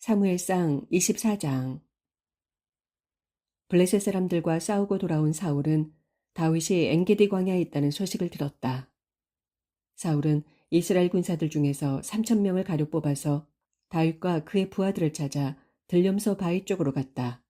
사무엘상 24장. 블레셋 사람들과 싸우고 돌아온 사울은 다윗이 엔게디 광야에 있다는 소식을 들었다. 사울은 이스라엘 군사들 중에서 3,000명을 가려 뽑아서 다윗과 그의 부하들을 찾아 들렴서 바위 쪽으로 갔다.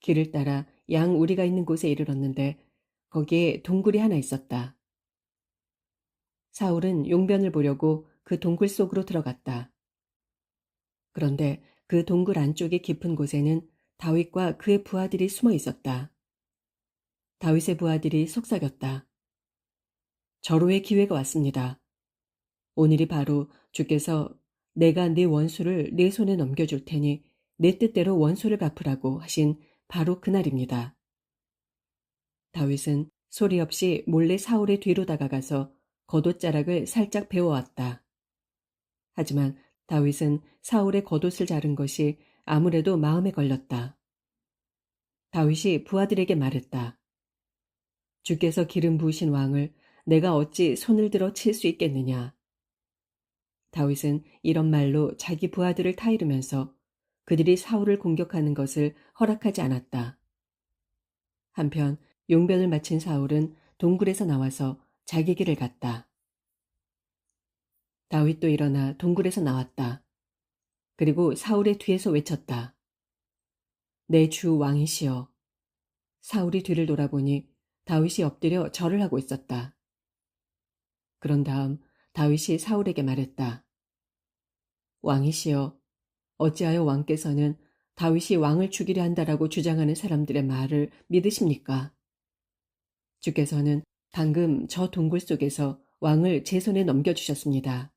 길을 따라 양 우리가 있는 곳에 이르렀는데 거기에 동굴이 하나 있었다. 사울은 용변을 보려고 그 동굴 속으로 들어갔다. 그런데 그 동굴 안쪽의 깊은 곳에는 다윗과 그의 부하들이 숨어 있었다. 다윗의 부하들이 속삭였다. 절호의 기회가 왔습니다. 오늘이 바로 주께서 내가 네 원수를 네 손에 넘겨줄 테니 내 뜻대로 원수를 갚으라고 하신 바로 그날입니다. 다윗은 소리 없이 몰래 사울의 뒤로 다가가서 겉옷자락을 살짝 베어왔다. 하지만 다윗은 사울의 겉옷을 자른 것이 아무래도 마음에 걸렸다. 다윗이 부하들에게 말했다. 주께서 기름 부으신 왕을 내가 어찌 손을 들어 칠 수 있겠느냐. 다윗은 이런 말로 자기 부하들을 타이르면서 그들이 사울을 공격하는 것을 허락하지 않았다. 한편 용변을 마친 사울은 동굴에서 나와서 자기 길을 갔다. 다윗도 일어나 동굴에서 나왔다. 그리고 사울의 뒤에서 외쳤다. 내 주 왕이시여. 사울이 뒤를 돌아보니 다윗이 엎드려 절을 하고 있었다. 그런 다음 다윗이 사울에게 말했다. 왕이시여, 어찌하여 왕께서는 다윗이 왕을 죽이려 한다라고 주장하는 사람들의 말을 믿으십니까? 주께서는 방금 저 동굴 속에서 왕을 제 손에 넘겨주셨습니다.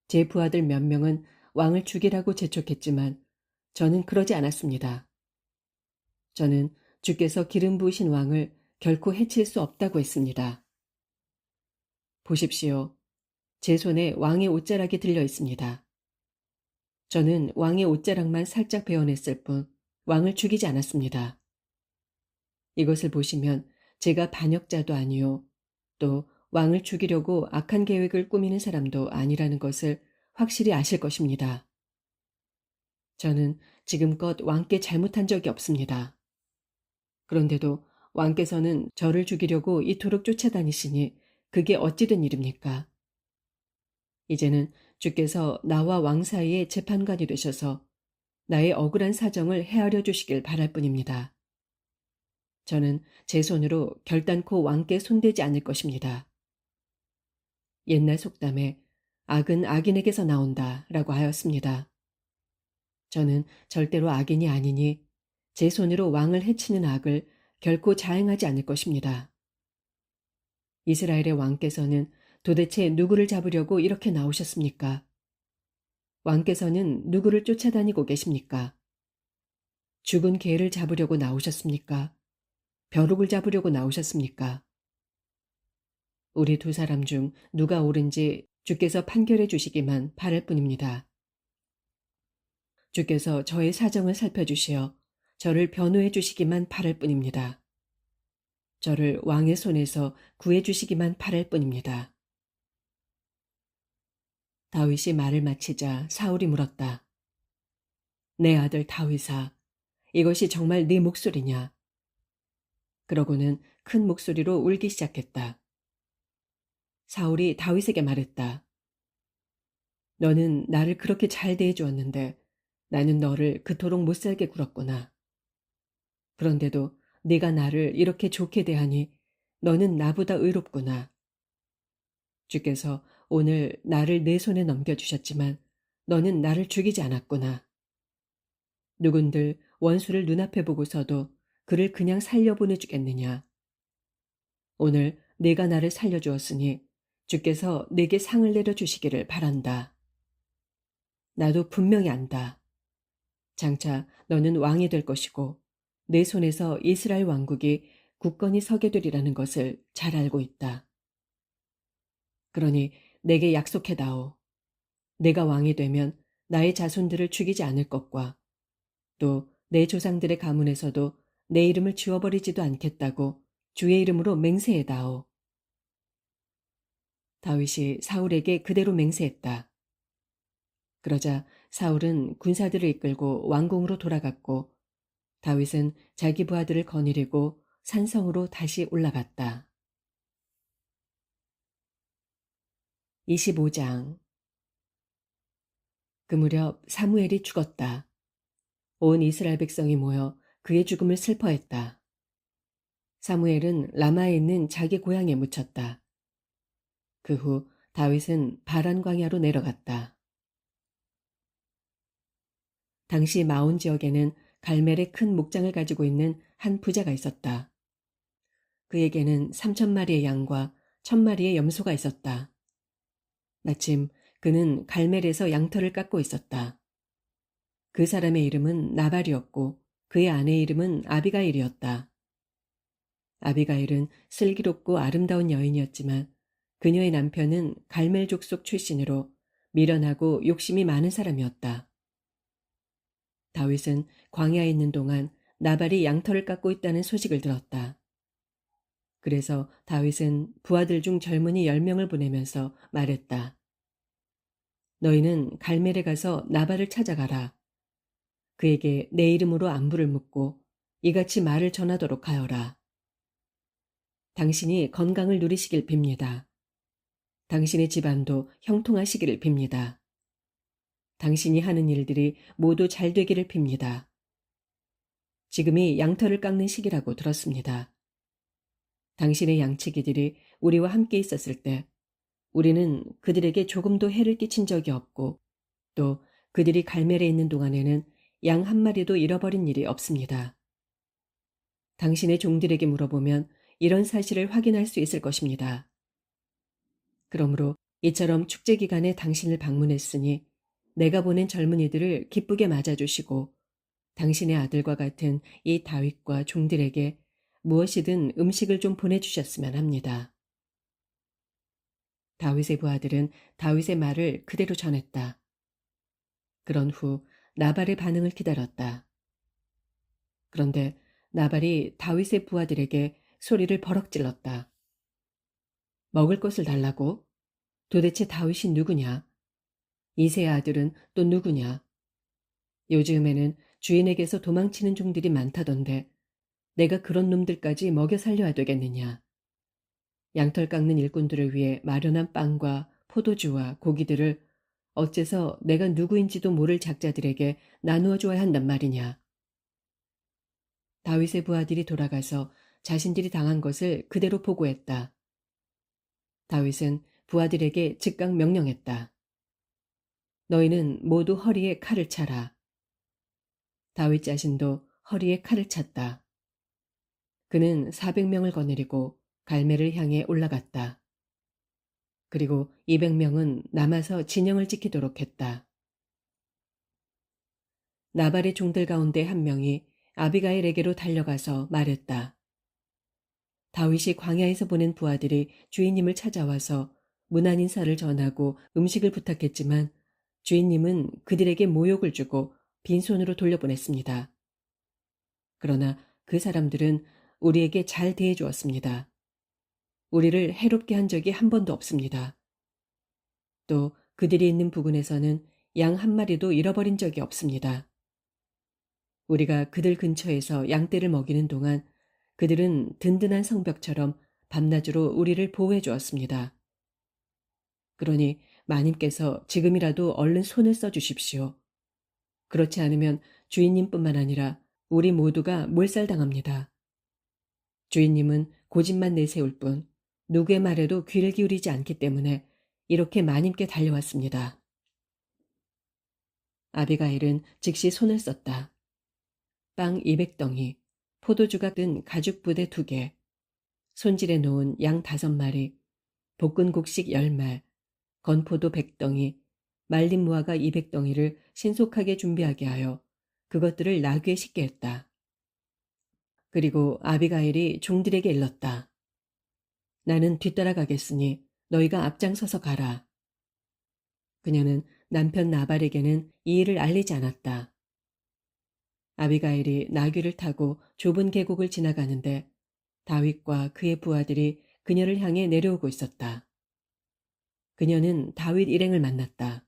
제 부하들 몇 명은 왕을 죽이라고 재촉했지만 저는 그러지 않았습니다. 저는 주께서 기름 부으신 왕을 결코 해칠 수 없다고 했습니다. 보십시오. 제 손에 왕의 옷자락이 들려 있습니다. 저는 왕의 옷자락만 살짝 베어냈을 뿐 왕을 죽이지 않았습니다. 이것을 보시면 제가 반역자도 아니요. 또 왕을 죽이려고 악한 계획을 꾸미는 사람도 아니라는 것을 확실히 아실 것입니다. 저는 지금껏 왕께 잘못한 적이 없습니다. 그런데도 왕께서는 저를 죽이려고 이토록 쫓아다니시니 그게 어찌된 일입니까? 이제는 주께서 나와 왕 사이의 재판관이 되셔서 나의 억울한 사정을 헤아려 주시길 바랄 뿐입니다. 저는 제 손으로 결단코 왕께 손대지 않을 것입니다. 옛날 속담에 악은 악인에게서 나온다 라고 하였습니다. 저는 절대로 악인이 아니니 제 손으로 왕을 해치는 악을 결코 자행하지 않을 것입니다. 이스라엘의 왕께서는 도대체 누구를 잡으려고 이렇게 나오셨습니까? 왕께서는 누구를 쫓아다니고 계십니까? 죽은 개를 잡으려고 나오셨습니까? 벼룩을 잡으려고 나오셨습니까? 우리 두 사람 중 누가 옳은지 주께서 판결해 주시기만 바랄 뿐입니다. 주께서 저의 사정을 살펴주시어 저를 변호해 주시기만 바랄 뿐입니다. 저를 왕의 손에서 구해 주시기만 바랄 뿐입니다. 다윗이 말을 마치자 사울이 물었다. 내 아들 다윗아, 이것이 정말 네 목소리냐? 그러고는 큰 목소리로 울기 시작했다. 사울이 다윗에게 말했다. 너는 나를 그렇게 잘 대해주었는데 나는 너를 그토록 못살게 굴었구나. 그런데도 네가 나를 이렇게 좋게 대하니 너는 나보다 의롭구나. 주께서 오늘 나를 내 손에 넘겨주셨지만 너는 나를 죽이지 않았구나. 누군들 원수를 눈앞에 보고서도 그를 그냥 살려보내주겠느냐. 오늘 네가 나를 살려주었으니 주께서 내게 상을 내려주시기를 바란다. 나도 분명히 안다. 장차 너는 왕이 될 것이고 내 손에서 이스라엘 왕국이 굳건히 서게 되리라는 것을 잘 알고 있다. 그러니 내게 약속해다오. 내가 왕이 되면 나의 자손들을 죽이지 않을 것과 또 내 조상들의 가문에서도 내 이름을 지워버리지도 않겠다고 주의 이름으로 맹세해다오. 다윗이 사울에게 그대로 맹세했다. 그러자 사울은 군사들을 이끌고 왕궁으로 돌아갔고 다윗은 자기 부하들을 거느리고 산성으로 다시 올라갔다. 25장. 그 무렵 사무엘이 죽었다. 온 이스라엘 백성이 모여 그의 죽음을 슬퍼했다. 사무엘은 라마에 있는 자기 고향에 묻혔다. 그 후 다윗은 바란 광야로 내려갔다. 당시 마온 지역에는 갈멜의 큰 목장을 가지고 있는 한 부자가 있었다. 그에게는 3,000마리의 양과 1,000마리의 염소가 있었다. 마침 그는 갈멜에서 양털을 깎고 있었다. 그 사람의 이름은 나발이었고 그의 아내의 이름은 아비가일이었다. 아비가일은 슬기롭고 아름다운 여인이었지만 그녀의 남편은 갈멜 족속 출신으로 미련하고 욕심이 많은 사람이었다. 다윗은 광야에 있는 동안 나발이 양털을 깎고 있다는 소식을 들었다. 그래서 다윗은 부하들 중 젊은이 10명을 보내면서 말했다. 너희는 갈멜에 가서 나발을 찾아가라. 그에게 내 이름으로 안부를 묻고 이같이 말을 전하도록 하여라. 당신이 건강을 누리시길 빕니다. 당신의 집안도 형통하시기를 빕니다. 당신이 하는 일들이 모두 잘 되기를 빕니다. 지금이 양털을 깎는 시기라고 들었습니다. 당신의 양치기들이 우리와 함께 있었을 때 우리는 그들에게 조금도 해를 끼친 적이 없고 또 그들이 갈멜에 있는 동안에는 양 한 마리도 잃어버린 일이 없습니다. 당신의 종들에게 물어보면 이런 사실을 확인할 수 있을 것입니다. 그러므로 이처럼 축제 기간에 당신을 방문했으니 내가 보낸 젊은이들을 기쁘게 맞아주시고 당신의 아들과 같은 이 다윗과 종들에게 무엇이든 음식을 좀 보내주셨으면 합니다. 다윗의 부하들은 다윗의 말을 그대로 전했다. 그런 후 나발의 반응을 기다렸다. 그런데 나발이 다윗의 부하들에게 소리를 버럭 질렀다. 먹을 것을 달라고? 도대체 다윗이 누구냐? 이새의 아들은 또 누구냐? 요즘에는 주인에게서 도망치는 종들이 많다던데 내가 그런 놈들까지 먹여 살려야 되겠느냐? 양털 깎는 일꾼들을 위해 마련한 빵과 포도주와 고기들을 어째서 내가 누구인지도 모를 작자들에게 나누어 줘야 한단 말이냐? 다윗의 부하들이 돌아가서 자신들이 당한 것을 그대로 보고했다. 다윗은 부하들에게 즉각 명령했다. 너희는 모두 허리에 칼을 차라. 다윗 자신도 허리에 칼을 찼다. 그는 400명을 거느리고 갈멜을 향해 올라갔다. 그리고 200명은 남아서 진영을 지키도록 했다. 나발의 종들 가운데 한 명이 아비가일에게로 달려가서 말했다. 다윗이 광야에서 보낸 부하들이 주인님을 찾아와서 문안 인사를 전하고 음식을 부탁했지만 주인님은 그들에게 모욕을 주고 빈손으로 돌려보냈습니다. 그러나 그 사람들은 우리에게 잘 대해주었습니다. 우리를 해롭게 한 적이 한 번도 없습니다. 또 그들이 있는 부근에서는 양 한 마리도 잃어버린 적이 없습니다. 우리가 그들 근처에서 양떼를 먹이는 동안 그들은 든든한 성벽처럼 밤낮으로 우리를 보호해 주었습니다. 그러니 마님께서 지금이라도 얼른 손을 써 주십시오. 그렇지 않으면 주인님뿐만 아니라 우리 모두가 몰살당합니다. 주인님은 고집만 내세울 뿐 누구의 말에도 귀를 기울이지 않기 때문에 이렇게 마님께 달려왔습니다. 아비가일은 즉시 손을 썼다. 빵 200덩이, 포도주가 든 가죽 부대 2개, 손질해 놓은 양 5마리, 볶은 곡식 10말, 건포도 100덩이, 말린 무화과 200덩이를 신속하게 준비하게 하여 그것들을 나귀에 싣게 했다. 그리고 아비가일이 종들에게 일렀다. 나는 뒤따라가겠으니 너희가 앞장서서 가라. 그녀는 남편 나발에게는 이 일을 알리지 않았다. 아비가일이 나귀를 타고 좁은 계곡을 지나가는데 다윗과 그의 부하들이 그녀를 향해 내려오고 있었다. 그녀는 다윗 일행을 만났다.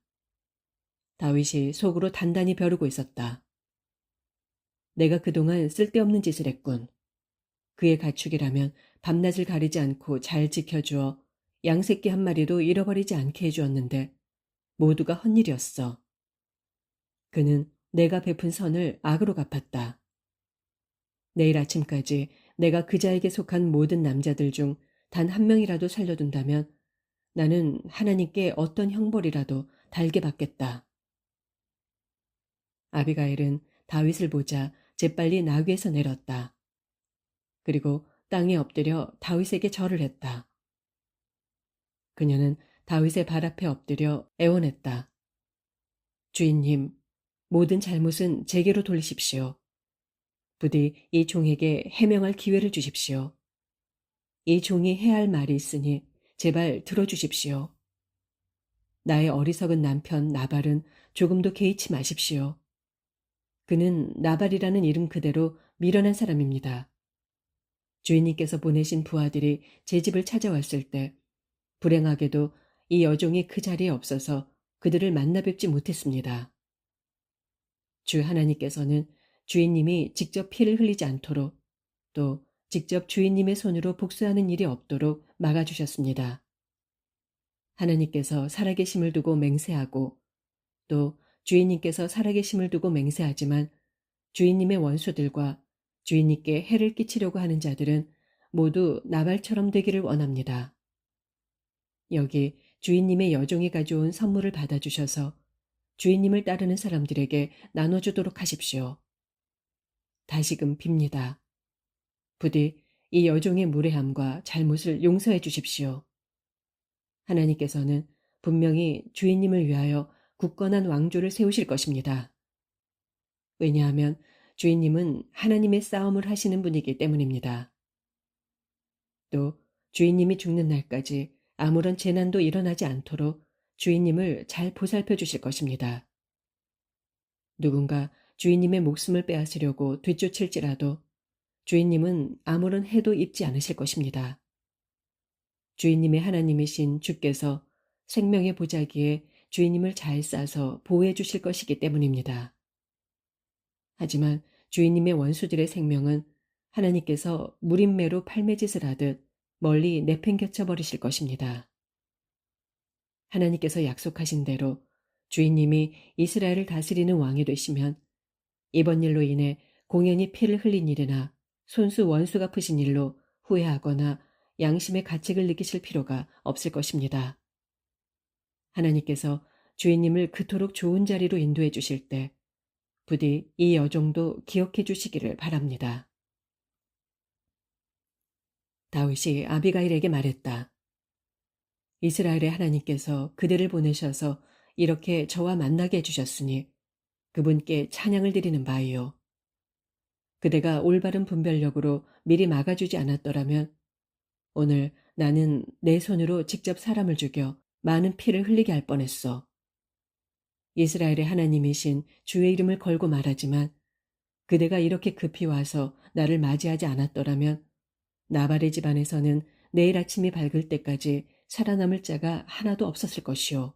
다윗이 속으로 단단히 벼르고 있었다. 내가 그동안 쓸데없는 짓을 했군. 그의 가축이라면 밤낮을 가리지 않고 잘 지켜주어 양새끼 한 마리도 잃어버리지 않게 해주었는데 모두가 헛일이었어. 그는 내가 베푼 선을 악으로 갚았다. 내일 아침까지 내가 그자에게 속한 모든 남자들 중 단 한 명이라도 살려둔다면 나는 하나님께 어떤 형벌이라도 달게 받겠다. 아비가일은 다윗을 보자 재빨리 나귀에서 내렸다. 그리고 땅에 엎드려 다윗에게 절을 했다. 그녀는 다윗의 발 앞에 엎드려 애원했다. 주인님, 모든 잘못은 제게로 돌리십시오. 부디 이 종에게 해명할 기회를 주십시오. 이 종이 해야 할 말이 있으니 제발 들어주십시오. 나의 어리석은 남편 나발은 조금도 개의치 마십시오. 그는 나발이라는 이름 그대로 미련한 사람입니다. 주인님께서 보내신 부하들이 제 집을 찾아왔을 때 불행하게도 이 여종이 그 자리에 없어서 그들을 만나 뵙지 못했습니다. 주 하나님께서는 주인님이 직접 피를 흘리지 않도록 또 직접 주인님의 손으로 복수하는 일이 없도록 막아주셨습니다. 하나님께서 살아계심을 두고 맹세하고 또 주인님께서 살아계심을 두고 맹세하지만 주인님의 원수들과 주인님께 해를 끼치려고 하는 자들은 모두 나발처럼 되기를 원합니다. 여기 주인님의 여종이 가져온 선물을 받아주셔서 주인님을 따르는 사람들에게 나눠주도록 하십시오. 다시금 빕니다. 부디 이 여종의 무례함과 잘못을 용서해 주십시오. 하나님께서는 분명히 주인님을 위하여 굳건한 왕조를 세우실 것입니다. 왜냐하면 주인님은 하나님의 싸움을 하시는 분이기 때문입니다. 또 주인님이 죽는 날까지 아무런 재난도 일어나지 않도록 주인님을 잘 보살펴 주실 것입니다. 누군가 주인님의 목숨을 빼앗으려고 뒤쫓을지라도 주인님은 아무런 해도 입지 않으실 것입니다. 주인님의 하나님이신 주께서 생명의 보자기에 주인님을 잘 싸서 보호해 주실 것이기 때문입니다. 하지만 주인님의 원수들의 생명은 하나님께서 무림매로 팔매짓을 하듯 멀리 내팽개쳐 버리실 것입니다. 하나님께서 약속하신 대로 주인님이 이스라엘을 다스리는 왕이 되시면 이번 일로 인해 공연히 피를 흘린 일이나 손수 원수 갚으신 일로 후회하거나 양심의 가책을 느끼실 필요가 없을 것입니다. 하나님께서 주인님을 그토록 좋은 자리로 인도해 주실 때 부디 이 여종도 기억해 주시기를 바랍니다. 다윗이 아비가일에게 말했다. 이스라엘의 하나님께서 그대를 보내셔서 이렇게 저와 만나게 해주셨으니 그분께 찬양을 드리는 바이요. 그대가 올바른 분별력으로 미리 막아주지 않았더라면 오늘 나는 내 손으로 직접 사람을 죽여 많은 피를 흘리게 할 뻔했어. 이스라엘의 하나님이신 주의 이름을 걸고 말하지만 그대가 이렇게 급히 와서 나를 맞이하지 않았더라면 나발의 집안에서는 내일 아침이 밝을 때까지 살아남을 자가 하나도 없었을 것이오.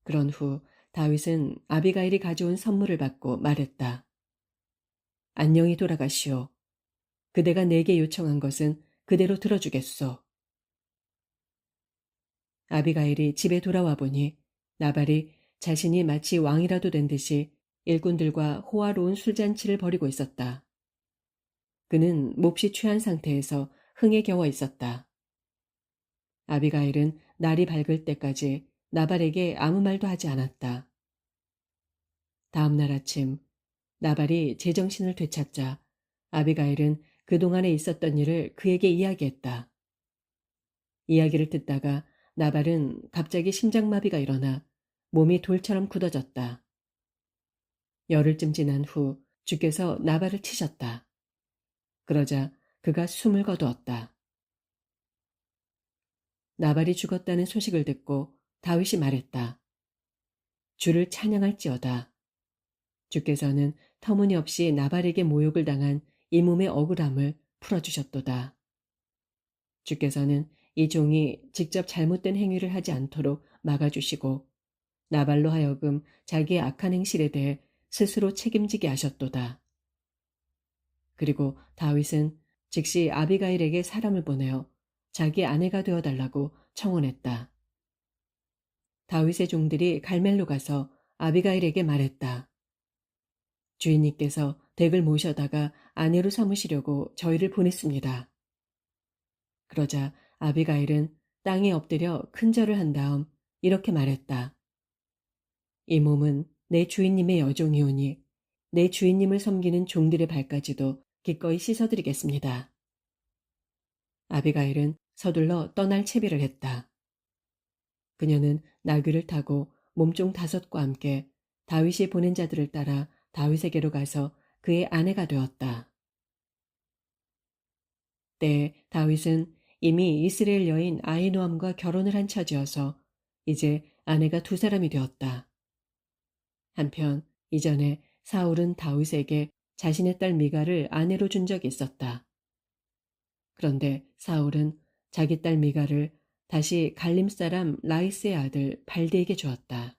그런 후 다윗은 아비가일이 가져온 선물을 받고 말했다. 안녕히 돌아가시오. 그대가 내게 요청한 것은 그대로 들어주겠소. 아비가일이 집에 돌아와 보니 나발이 자신이 마치 왕이라도 된 듯이 일꾼들과 호화로운 술잔치를 벌이고 있었다. 그는 몹시 취한 상태에서 흥에 겨워 있었다. 아비가일은 날이 밝을 때까지 나발에게 아무 말도 하지 않았다. 다음 날 아침 나발이 제정신을 되찾자 아비가일은 그동안에 있었던 일을 그에게 이야기했다. 이야기를 듣다가 나발은 갑자기 심장마비가 일어나 몸이 돌처럼 굳어졌다. 열흘쯤 지난 후 주께서 나발을 치셨다. 그러자 그가 숨을 거두었다. 나발이 죽었다는 소식을 듣고 다윗이 말했다. 주를 찬양할지어다. 주께서는 터무니없이 나발에게 모욕을 당한 이 몸의 억울함을 풀어주셨도다. 주께서는 이 종이 직접 잘못된 행위를 하지 않도록 막아주시고 나발로 하여금 자기의 악한 행실에 대해 스스로 책임지게 하셨도다. 그리고 다윗은 즉시 아비가일에게 사람을 보내어 자기 아내가 되어 달라고 청혼했다. 다윗의 종들이 갈멜로 가서 아비가일에게 말했다. 주인님께서 댁을 모셔다가 아내로 삼으시려고 저희를 보냈습니다. 그러자 아비가일은 땅에 엎드려 큰절을 한 다음 이렇게 말했다. 이 몸은 내 주인님의 여종이오니 내 주인님을 섬기는 종들의 발까지도 기꺼이 씻어드리겠습니다. 아비가일은 서둘러 떠날 채비를 했다. 그녀는 나귀를 타고 몸종 5과 함께 다윗이 보낸 자들을 따라 다윗에게로 가서 그의 아내가 되었다. 때에 다윗은 이미 이스라엘 여인 아히노암과 결혼을 한 처지여서 이제 아내가 2사람이 되었다. 한편 이전에 사울은 다윗에게 자신의 딸 미갈을 아내로 준 적이 있었다. 그런데 사울은 자기 딸 미갈을 다시 갈림 사람 라이스의 아들 발디에게 주었다.